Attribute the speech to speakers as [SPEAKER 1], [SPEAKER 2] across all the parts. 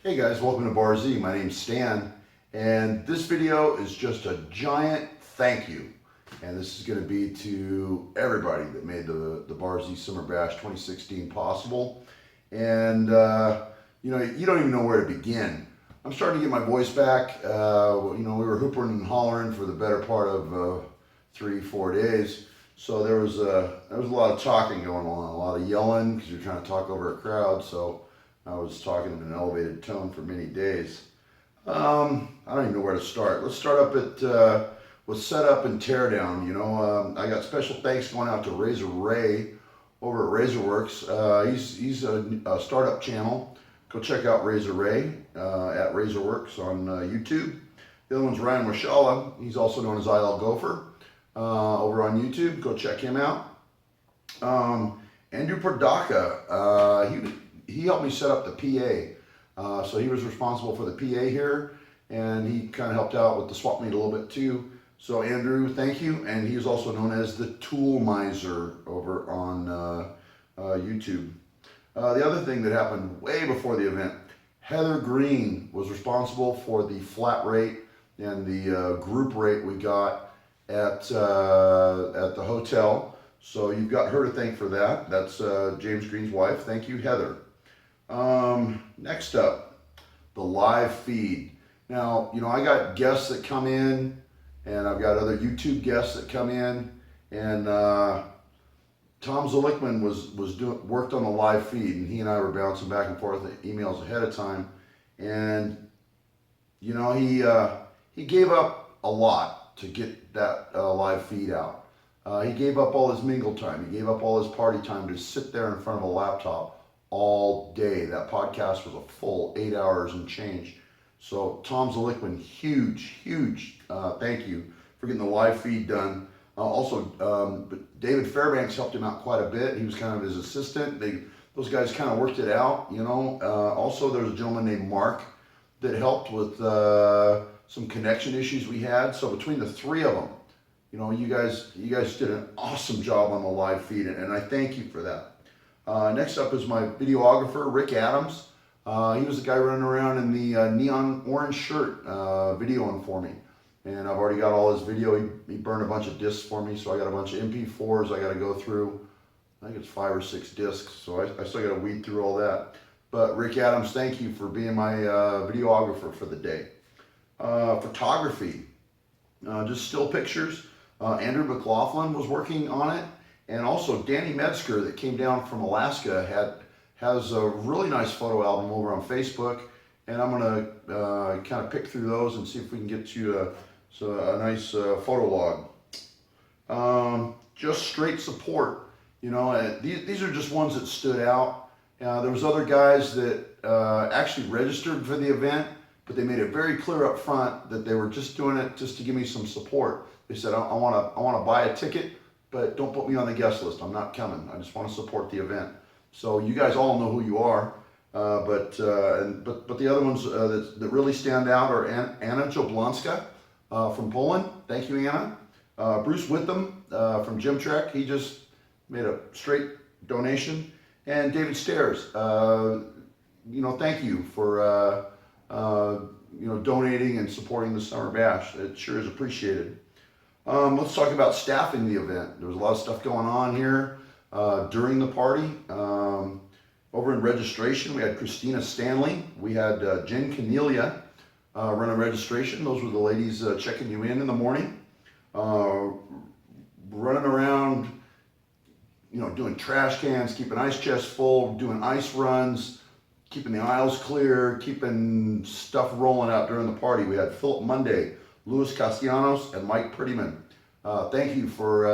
[SPEAKER 1] Hey guys, welcome to Bar Z. My name's Stan, and this video is just a giant thank you. And this is going to be to everybody that made the Bar Z Summer Bash 2016 possible. And you don't even know where to begin. I'm starting to get my voice back. We were hooping and hollering for the better part of 3-4 days. So there was a lot of talking going on, a lot of yelling because you're trying to talk over a crowd. So I was talking in an elevated tone for many days. I don't even know where to start. Let's start up with setup and teardown. I got special thanks going out to Razor Ray over at Razorworks. He's a startup channel. Go check out Razor Ray at Razorworks on YouTube. The other one's Ryan Washala. He's also known as IL Gopher over on YouTube. Go check him out. Andrew Perdaka, he helped me set up the PA. So he was responsible for the PA here, and he kind of helped out with the swap meet a little bit too. So Andrew, thank you. And he is also known as the Tool Miser over on YouTube. The other thing that happened way before the event, Heather Green was responsible for the flat rate and the group rate we got at the hotel. So you've got her to thank for that. That's James Green's wife. Thank you, Heather. Next up, the live feed. Now, I got guests that come in, and I've got other YouTube guests that come in, and Tom Zolickman worked on the live feed, and he and I were bouncing back and forth emails ahead of time, and he gave up a lot to get that live feed out. He gave up all his mingle time. He gave up all his party time to sit there in front of a laptop all day. That podcast was a full 8 hours and change. So Tom Zolickman, huge thank you for getting the live feed done. But David Fairbanks helped him out quite a bit. He was kind of his assistant. Those guys kind of worked it out, Also, there's a gentleman named Mark that helped with some connection issues we had. So between the three of them, you guys did an awesome job on the live feed, and I thank you for that. Next up is my videographer, Rick Adams. He was the guy running around in the neon orange shirt videoing for me. And I've already got all his video. He burned a bunch of discs for me, so I got a bunch of MP4s I got to go through. I think it's 5 or 6 discs, so I still got to weed through all that. But Rick Adams, thank you for being my videographer for the day. Photography, just still pictures. Andrew McLaughlin was working on it. And also Danny Metzger that came down from Alaska has a really nice photo album over on Facebook, and I'm gonna kind of pick through those and see if we can get you a nice photo log. Just straight support, these are just ones that stood out. There was other guys that actually registered for the event, but they made it very clear up front that they were just doing it just to give me some support. They said, I want to buy a ticket, but don't put me on the guest list. I'm not coming. I just want to support the event. So you guys all know who you are, but the other ones that really stand out are Anna Jablonska from Poland. Thank you, Anna. Bruce Witham from Gym Trek. He just made a straight donation. And David Stairs. Thank you for donating and supporting the Summer Bash. It sure is appreciated. Let's talk about staffing the event. There was a lot of stuff going on here during the party. Over in registration, we had Christina Stanley. We had Jen Cornelia run a registration. Those were the ladies checking you in the morning. Running around, doing trash cans, keeping ice chests full, doing ice runs, keeping the aisles clear, keeping stuff rolling out during the party. We had Philip Monday, Luis Castellanos, and Mike Prettyman. Thank you for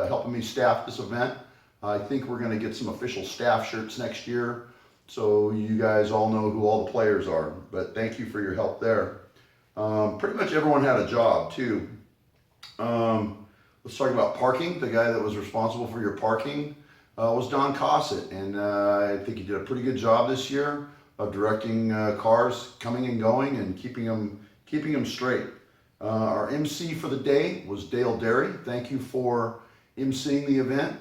[SPEAKER 1] helping me staff this event. I think we're going to get some official staff shirts next year, so you guys all know who all the players are. But thank you for your help there. Pretty much everyone had a job too. Let's talk about parking. The guy that was responsible for your parking was Don Cossett, and I think he did a pretty good job this year of directing cars coming and going and keeping them straight. Our MC for the day was Dale Derry. Thank you for emceeing the event.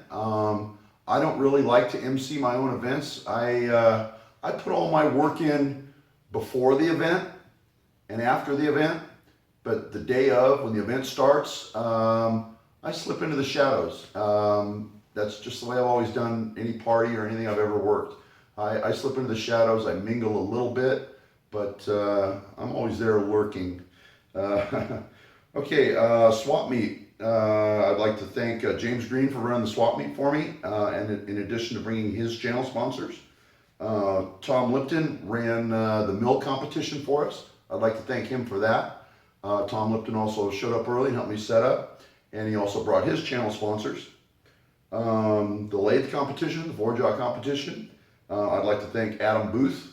[SPEAKER 1] I don't really like to MC my own events. I put all my work in before the event and after the event, but the day of, when the event starts, I slip into the shadows. That's just the way I've always done any party or anything I've ever worked. I slip into the shadows, I mingle a little bit, but I'm always there lurking. Okay, swap meet. I'd like to thank James Green for running the swap meet for me, and in addition to bringing his channel sponsors. Tom Lipton ran the mill competition for us. I'd like to thank him for that. Tom Lipton also showed up early and helped me set up, and he also brought his channel sponsors. The lathe competition, the four-jaw competition, I'd like to thank Adam Booth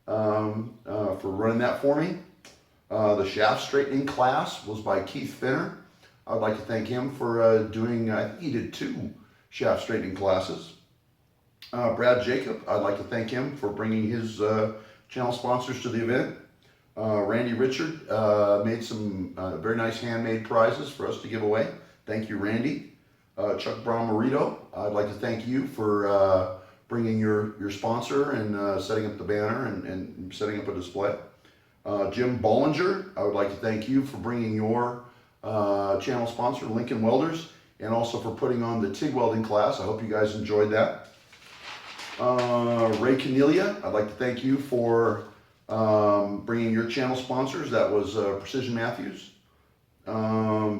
[SPEAKER 1] for running that for me. The shaft straightening class was by Keith Finner. I'd like to thank him for doing, I think he did 2 shaft straightening classes. Brad Jacob, I'd like to thank him for bringing his channel sponsors to the event. Randy Richard made some very nice handmade prizes for us to give away. Thank you, Randy. Chuck Brown Marito, I'd like to thank you for bringing your sponsor and setting up the banner and setting up a display. Jim Bollinger, I would like to thank you for bringing your channel sponsor, Lincoln Welders, and also for putting on the TIG welding class. I hope you guys enjoyed that. Ray Cornelia, I'd like to thank you for bringing your channel sponsors. That was Precision Matthews.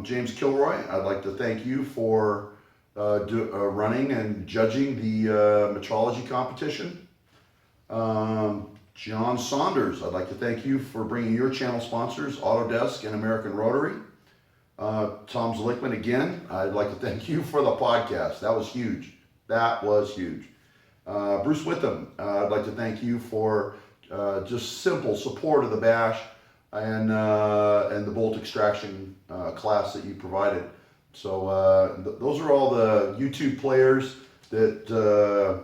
[SPEAKER 1] James Kilroy, I'd like to thank you for running and judging the metrology competition. John Saunders, I'd like to thank you for bringing your channel sponsors, Autodesk and American Rotary. Tom Zlickman, again, I'd like to thank you for the podcast. That was huge. That was huge. Bruce Witham, I'd like to thank you for just simple support of the bash and the bolt extraction class that you provided. So those are all the YouTube players that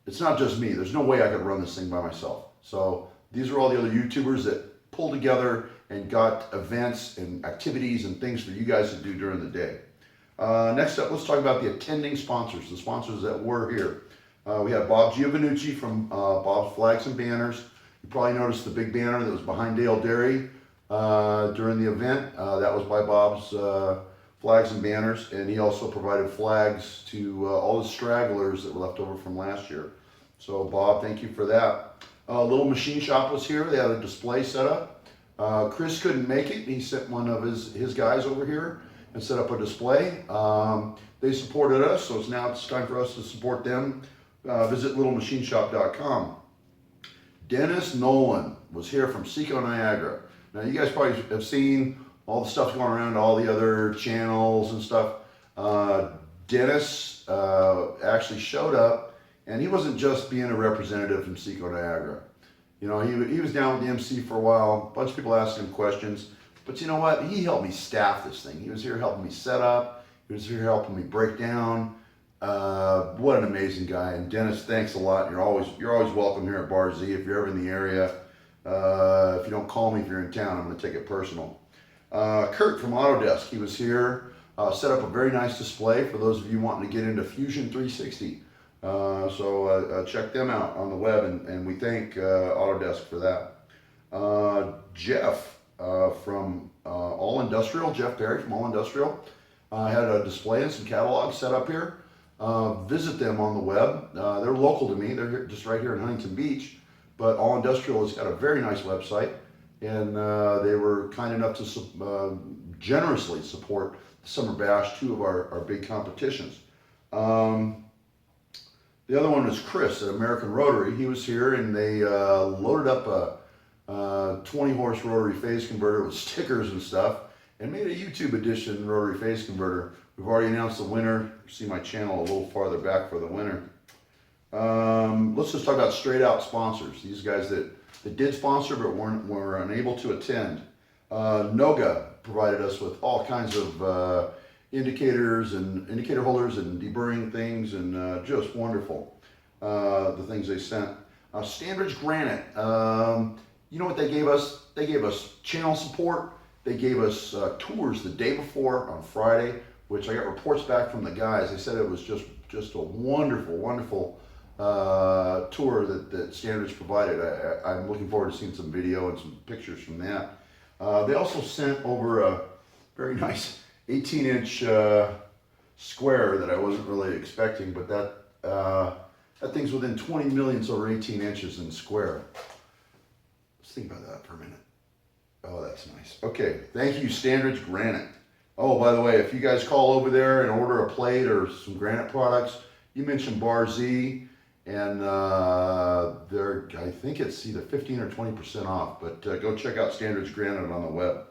[SPEAKER 1] it's not just me. There's no way I could run this thing by myself. So these are all the other YouTubers that pulled together and got events and activities and things for you guys to do during the day. Next up, let's talk about the attending sponsors, the sponsors that were here. We have Bob Giovanucci from Bob's Flags and Banners. You probably noticed the big banner that was behind Dale Dairy during the event. That was by Bob's Flags and Banners, and he also provided flags to all the stragglers that were left over from last year. So Bob, thank you for that. Little Machine Shop was here. They had a display set up. Chris couldn't make it. He sent one of his guys over here and set up a display. They supported us, so now it's time for us to support them. Visit littlemachineshop.com. Dennis Nolan was here from Seco, Niagara. Now you guys probably have seen all the stuff going around, all the other channels and stuff. Dennis actually showed up, and he wasn't just being a representative from Seco, Niagara. You know, he was down with the MC for a while. A bunch of people asked him questions, but you know what? He helped me staff this thing. He was here helping me set up. He was here helping me break down. What an amazing guy. And Dennis, thanks a lot. You're always welcome here at Bar Z if you're ever in the area. If you don't call me if you're in town, I'm going to take it personal. Kurt from Autodesk, he was here, set up a very nice display for those of you wanting to get into Fusion 360. So check them out on the web, and we thank Autodesk for that. Jeff from All Industrial, Jeff Perry from All Industrial, had a display and some catalogs set up here. Visit them on the web. They're local to me. They're here, just right here in Huntington Beach, but All Industrial has got a very nice website, and they were kind enough to generously support the Summer Bash, 2 of our big competitions. The other one was Chris at American Rotary. He was here, and they loaded up a 20-horse rotary phase converter with stickers and stuff and made a YouTube edition rotary phase converter. We've already announced the winner. See my channel a little farther back for the winner. Let's just talk about straight out sponsors. These guys that did sponsor but were unable to attend. Noga provided us with all kinds of indicators and indicator holders and deburring things, and just wonderful, the things they sent. Standridge Granite, you know what they gave us? They gave us channel support. They gave us tours the day before on Friday, which I got reports back from the guys. They said it was just a wonderful tour that Standards provided. I'm looking forward to seeing some video and some pictures from that. They also sent over a very nice 18-inch square that I wasn't really expecting, but that thing's within 20 millionths over 18 inches in square. Let's think about that for a minute. Oh, that's nice. Okay, thank you, Standards Granite. Oh, by the way, if you guys call over there and order a plate or some granite products, you mentioned Bar Z, and I think it's either 15 or 20% off, but go check out Standards Granite on the web.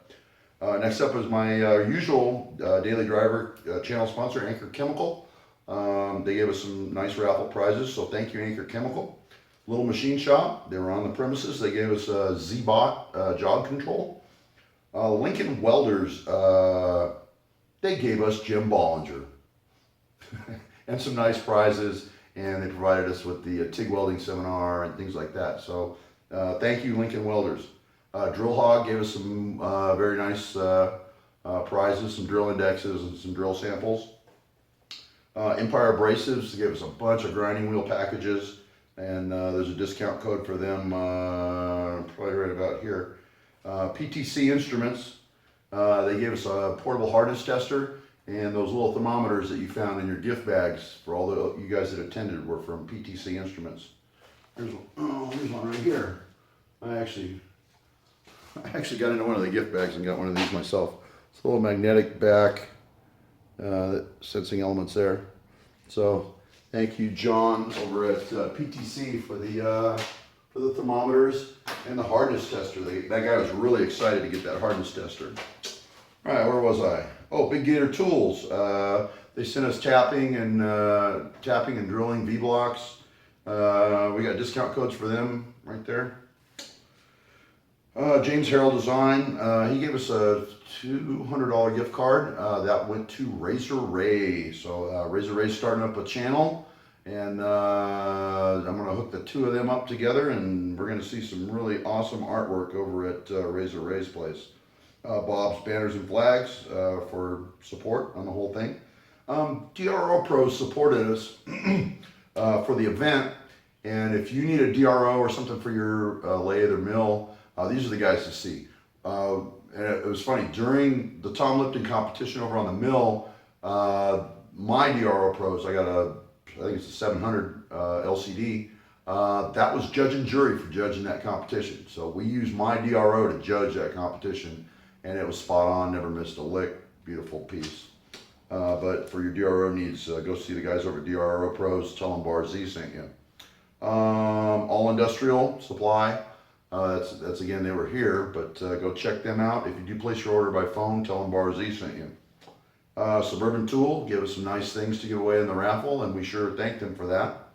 [SPEAKER 1] Next up is my usual Daily Driver channel sponsor, Anchor Chemical. They gave us some nice raffle prizes, so thank you, Anchor Chemical. Little Machine Shop, they were on the premises. They gave us a Z-Bot jog control. Lincoln Welders, they gave us Jim Bollinger and some nice prizes, and they provided us with the TIG welding seminar and things like that. So thank you, Lincoln Welders. Drill Hog gave us some very nice prizes, some drill indexes and some drill samples. Empire Abrasives gave us a bunch of grinding wheel packages, and there's a discount code for them, probably right about here. PTC Instruments, they gave us a portable hardness tester, and those little thermometers that you found in your gift bags for all the you guys that attended were from PTC Instruments. Here's one right here. I actually got into one of the gift bags and got one of these myself. It's a little magnetic back, sensing elements there. So thank you, John, over at PTC for the thermometers and the hardness tester. That guy was really excited to get that hardness tester. All right, where was I? Oh, Big Gator Tools. They sent us tapping and drilling V-blocks. We got discount codes for them right there. James Harrell Design, he gave us a $200 gift card that went to Razor Ray. So Razor Ray's starting up a channel, and I'm going to hook the two of them up together, and we're going to see some really awesome artwork over at Razor Ray's place. Bob's Banners and Flags for support on the whole thing. Dro Pros supported us for the event, and if you need a DRO or something for your lathe or mill, these are the guys to see. And it was funny, during the Tom Lipton competition over on the mill, my Dro Pros, I think it's a 700 LCD, that was judge and jury for judging that competition. So we used my DRO to judge that competition, and it was spot on, never missed a lick, beautiful piece. But for your DRO needs, go see the guys over at Dro Pros, tell them Bar Z sent you. All Industrial Supply. That's again, they were here, but go check them out. If you do place your order by phone, tell them Bar Z sent you. Suburban Tool gave us some nice things to give away in the raffle, and we sure thanked them for that.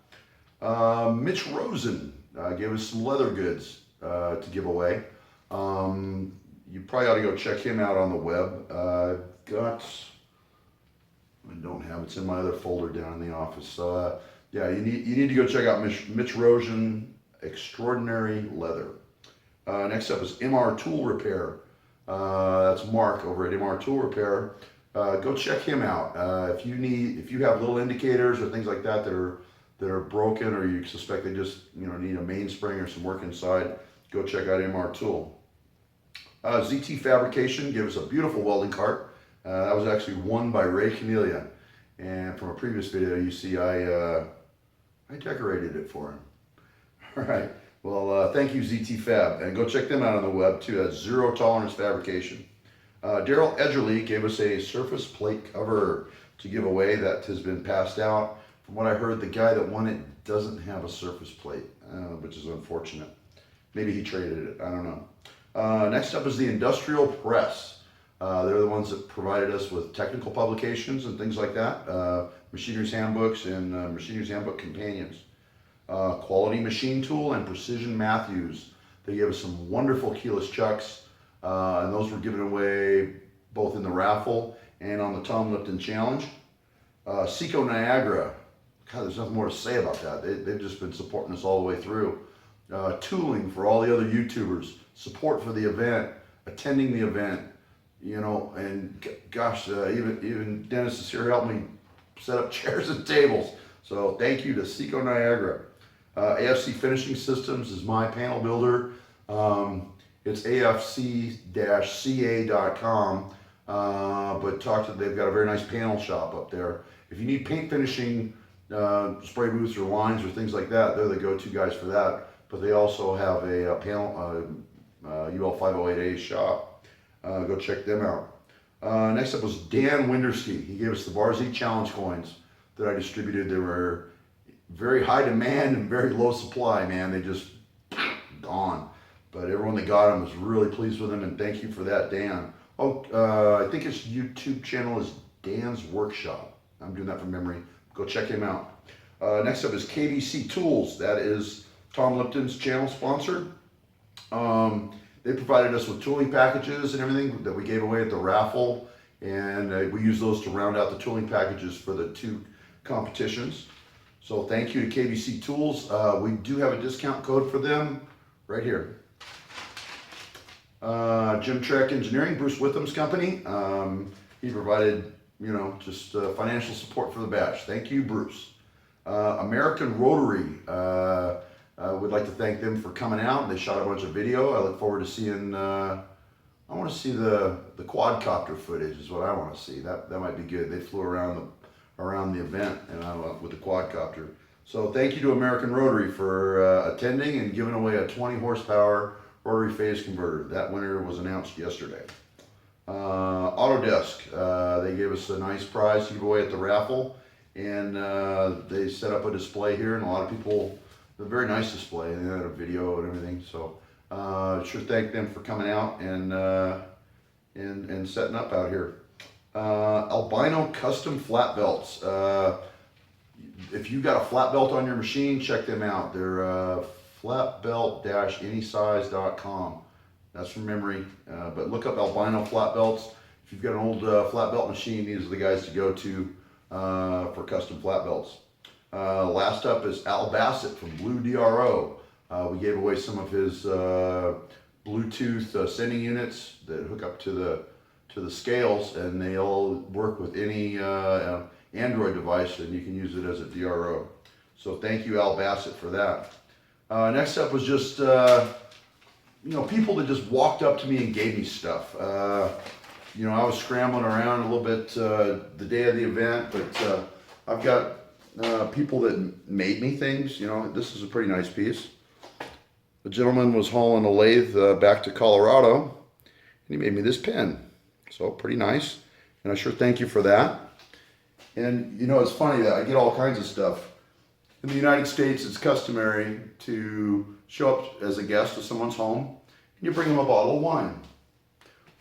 [SPEAKER 1] Mitch Rosen gave us some leather goods to give away. You probably ought to go check him out on the web. I don't have it's in my other folder down in the office. So yeah, you need to go check out Mitch Rosen Extraordinary Leather. Next up is MR Tool Repair. That's Mark over at MR Tool Repair. Go check him out. If you have little indicators or things like that that are broken, or you suspect they just need a mainspring or some work inside, go check out MR Tool. ZT Fabrication gave us a beautiful welding cart. That was actually won by Ray Canelia, and from a previous video you see I decorated it for him. All right. Well, thank you, ZT Fab, and go check them out on the web too. That's Zero Tolerance Fabrication. Daryl Edgerly gave us a surface plate cover to give away that has been passed out. From what I heard, the guy that won it doesn't have a surface plate, which is unfortunate. Maybe he traded it. I don't know. Next up is the Industrial Press. They're the ones that provided us with technical publications and things like that, Machiner's Handbooks and Machiner's Handbook Companions. Quality Machine Tool and Precision Matthews. They gave us some wonderful keyless chucks, and those were given away both in the raffle and on the Tom Lipton Challenge. Seco Niagara. God, there's nothing more to say about that. They've just been supporting us all the way through. Tooling for all the other YouTubers. Support for the event. Attending the event. And gosh, even Dennis is here helping me set up chairs and tables. So thank you to Seco Niagara. AFC Finishing Systems is my panel builder. It's afc-ca.com, but they've got a very nice panel shop up there. If you need paint finishing, spray booths or lines or things like that, they're the go-to guys for that. But they also have a panel, UL 508A shop. Go check them out. Next up was Dan Winderski. He gave us the Barzy Challenge coins that I distributed. They were very high demand and very low supply, man. They just gone. But everyone that got them was really pleased with them, and thank you for that, Dan. I think his YouTube channel is Dan's Workshop. I'm doing that from memory. Go check him out. Next up is KBC Tools. That is Tom Lipton's channel sponsor. They provided us with tooling packages and everything that we gave away at the raffle, and we use those to round out the tooling packages for the 2 competitions. So thank you to KBC Tools. We do have a discount code for them right here. Jim Trek Engineering, Bruce Witham's company. He provided, just financial support for the batch. Thank you, Bruce. American Rotary. I would like to thank them for coming out. They shot a bunch of video. I look forward to seeing, I want to see the quadcopter footage is what I want to see. That might be good. They flew around the event and with the quadcopter. So thank you to American Rotary for attending and giving away a 20 horsepower rotary phase converter. That winner was announced yesterday. Autodesk, they gave us a nice prize to give away at the raffle, and they set up a display here, and a lot of people, a very nice display, and they had a video and everything. So sure thank them for coming out and setting up out here. Albino Custom Flat Belts. If you got a flat belt on your machine, check them out. They're flatbelt-anysize.com. That's from memory, but look up albino flat belts. If you've got an old flat belt machine, these are the guys to go to for custom flat belts. Last up is Al Bassett from Blue Dro. We gave away some of his Bluetooth sending units that hook up to the scales, and they'll work with any Android device, and you can use it as a DRO. So thank you, Al Bassett, for that. Next up was just people that just walked up to me and gave me stuff. I was scrambling around a little bit the day of the event, but I've got people that made me things. This is a pretty nice piece. The gentleman was hauling a lathe back to Colorado, and he made me this pen. So pretty nice, and I sure thank you for that. And it's funny that I get all kinds of stuff. In the United States, it's customary to show up as a guest to someone's home, and you bring them a bottle of wine.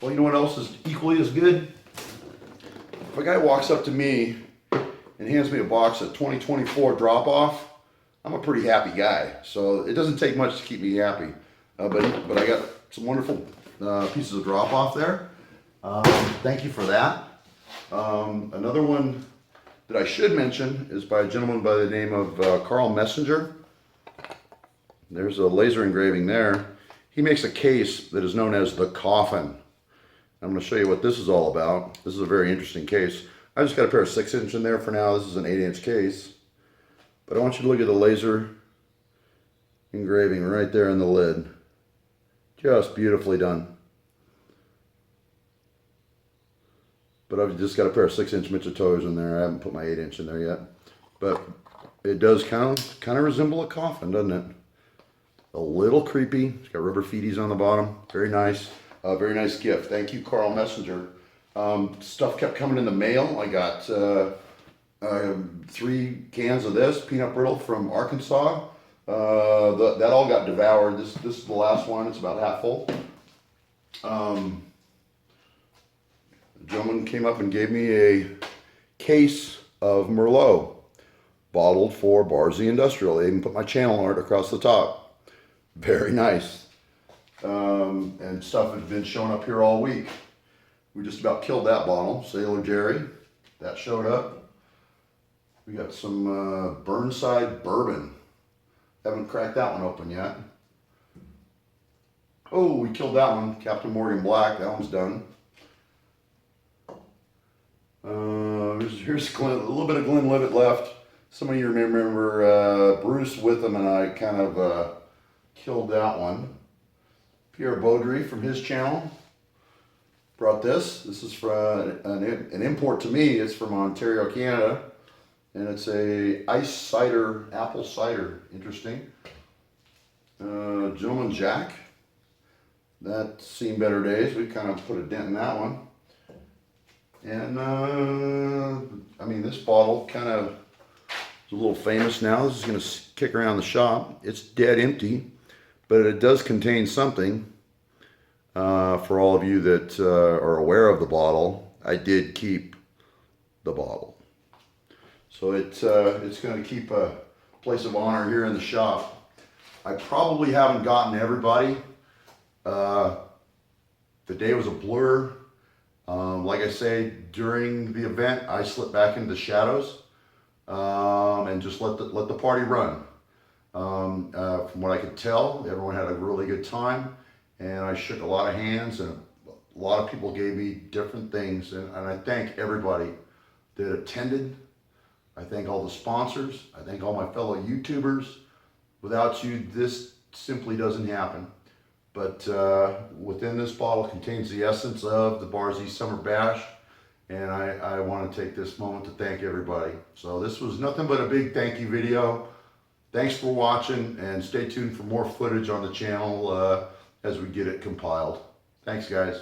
[SPEAKER 1] Well, you know what else is equally as good? If a guy walks up to me and hands me a box of 2024 drop-off, I'm a pretty happy guy. So it doesn't take much to keep me happy. But I got some wonderful pieces of drop-off there. Thank you for that. Another one that I should mention is by a gentleman by the name of Carl Messenger. There's a laser engraving there. He makes a case that is known as the Coffin. I'm going to show you what this is all about. This is a very interesting case. I just got a pair of 6-inch in there for now. This is an 8-inch case. But I want you to look at the laser engraving right there in the lid. Just beautifully done. But I've just got a pair of 6-inch Michito's in there. I haven't put my 8-inch in there yet. But it does kind of resemble a coffin, doesn't it? A little creepy. It's got rubber feeties on the bottom. Very nice. Very nice gift. Thank you, Carl Messenger. Stuff kept coming in the mail. I got 3 cans of this, peanut brittle from Arkansas. That all got devoured. This is the last one. It's about half full. The gentleman came up and gave me a case of Merlot, bottled for Barzy Industrial. They even put my channel art across the top. Very nice. And stuff has been showing up here all week. We just about killed that bottle, Sailor Jerry. That showed up. We got some Burnside bourbon. Haven't cracked that one open yet. Oh, we killed that one. Captain Morgan Black. That one's done. Here's Glenn, a little bit of Glenlivet left. Some of you remember Bruce Witham and I kind of killed that one. Pierre Baudry from his channel brought this. This is from an import to me. It's from Ontario, Canada. And it's a ice cider, apple cider. Interesting. Gentleman Jack. That's seen better days. We kind of put a dent in that one. And I mean, this bottle kind of is a little famous now. This is going to kick around the shop. It's dead empty, but it does contain something. For all of you that are aware of the bottle, I did keep the bottle. So it's going to keep a place of honor here in the shop. I probably haven't gotten to everybody. The day was a blur. Like I say, during the event, I slipped back into the shadows and just let the party run. From what I could tell, everyone had a really good time, and I shook a lot of hands, and a lot of people gave me different things, and I thank everybody that attended. I thank all the sponsors. I thank all my fellow YouTubers. Without you, this simply doesn't happen. But within this bottle contains the essence of the Bar's East Summer Bash, and I want to take this moment to thank everybody. So this was nothing but a big thank you video. Thanks for watching, and stay tuned for more footage on the channel as we get it compiled. Thanks, guys.